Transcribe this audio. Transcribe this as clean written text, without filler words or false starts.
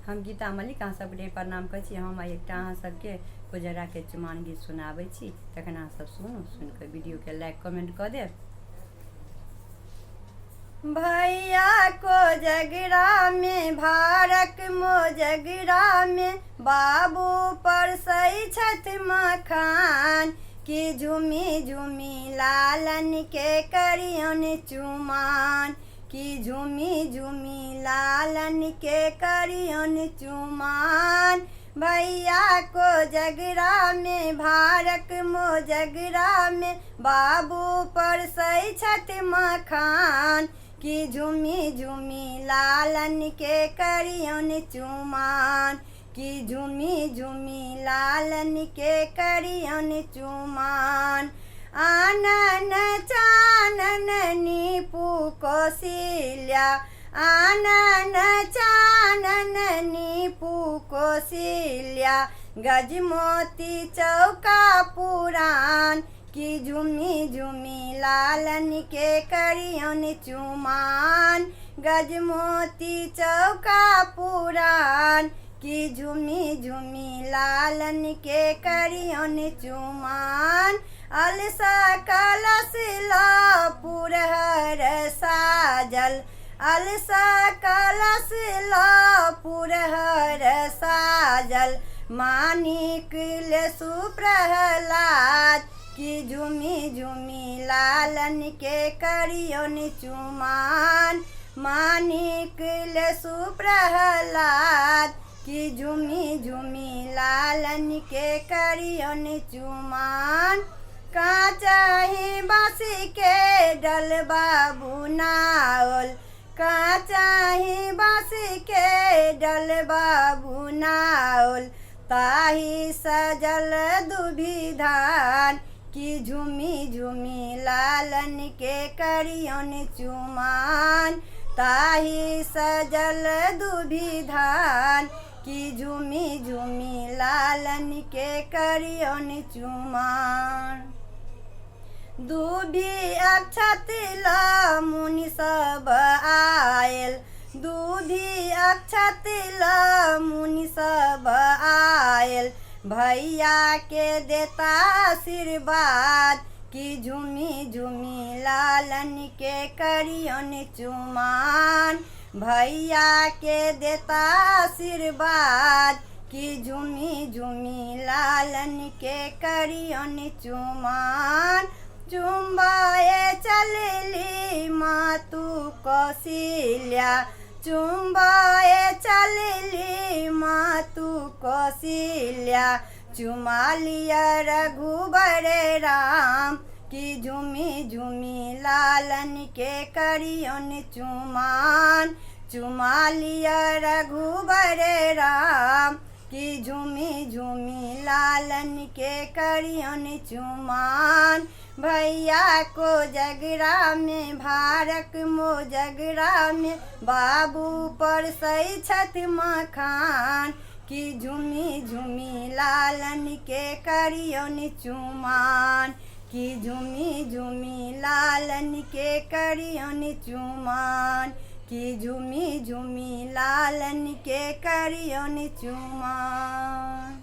हम गीता मलिक अहाँ सबके प्रणाम करै छी। हम एक अहाँ सबके कोजगरा के चुमाओन गीत सुनाबै छी, तखन अहाँ सब सुनू, सुनिकऽ वीडियो के लाइक कमेंट कऽ देब। भैया कोजगरा में भारत मोजगरा में बाबू परसै छथि मखान कि झुमी झुमी लालन के करियन चुमाओन कि झुमी झुमी लालन के करियन चुमाओन। भैया कोजगरा में भारत मोजगरा में बाबू परसै छथि मखान कि झुमी झुमी लालन के करियन चुमाओन कि झुमी झुमी लालन के करियन चुमाओन। आनन चानन नीपू कौशल्या आनन चानन नीपू कौशल्या गजमोती चौका पुराण कि झुमी झुमी लालन के करियन चुमाओन। गजमोती चौका पुराण कि झुमी झुमी लालन के करियन चुमाओन। अलसा कलश पुरहर साजल अलसा कलश पुरहर साजल मानिक लेसु प्रहलाद कि झुमी झुमी लालन के करियन चुमाओन। मानिक लेसु प्रहलाद कि झुमी झुमी लालन के करियन चुमाओन। काचाही बाँसी के डलबा बुनाओल काचाही बाँसी के डलबा बुनाओल ताही सजल दुभी धान कि झुमी झुमी लालन के करियन चुमाओन। ताही सजल दुभी धान कि झुमी झुमी लालन के करियन चुमाओन। दुभी अक्षत ल मुनि सब आयल दुभी अक्षत ल मुनि सब आयल भैया के देता आशीर्वाद कि झुमी झुमी लालन के करियन चुमाओन। भैया के देता आशीर्वाद कि झुमी झुमी लालन के करियन चुमाओन। चुम्बाए चलली मातु कौशल्या चुम्बाए चलली मातु कौशल्या चुमा लिया रघुबर राम कि झुमी झुमी लालन के करियन चुमाओन। चुमा लिया रघुबर राम कि झुमी झुमी लालन के करियन चुमाओन। भैया कोजगरा में भारत मोजगरा में बाबू परसै छथि मखान कि झुमी झुमी लालन के करियन चुमाओन कि झुमी झुमी लालन के करियन चुमाओन कि झुमी झुमी लालन के करियन चुमाओन।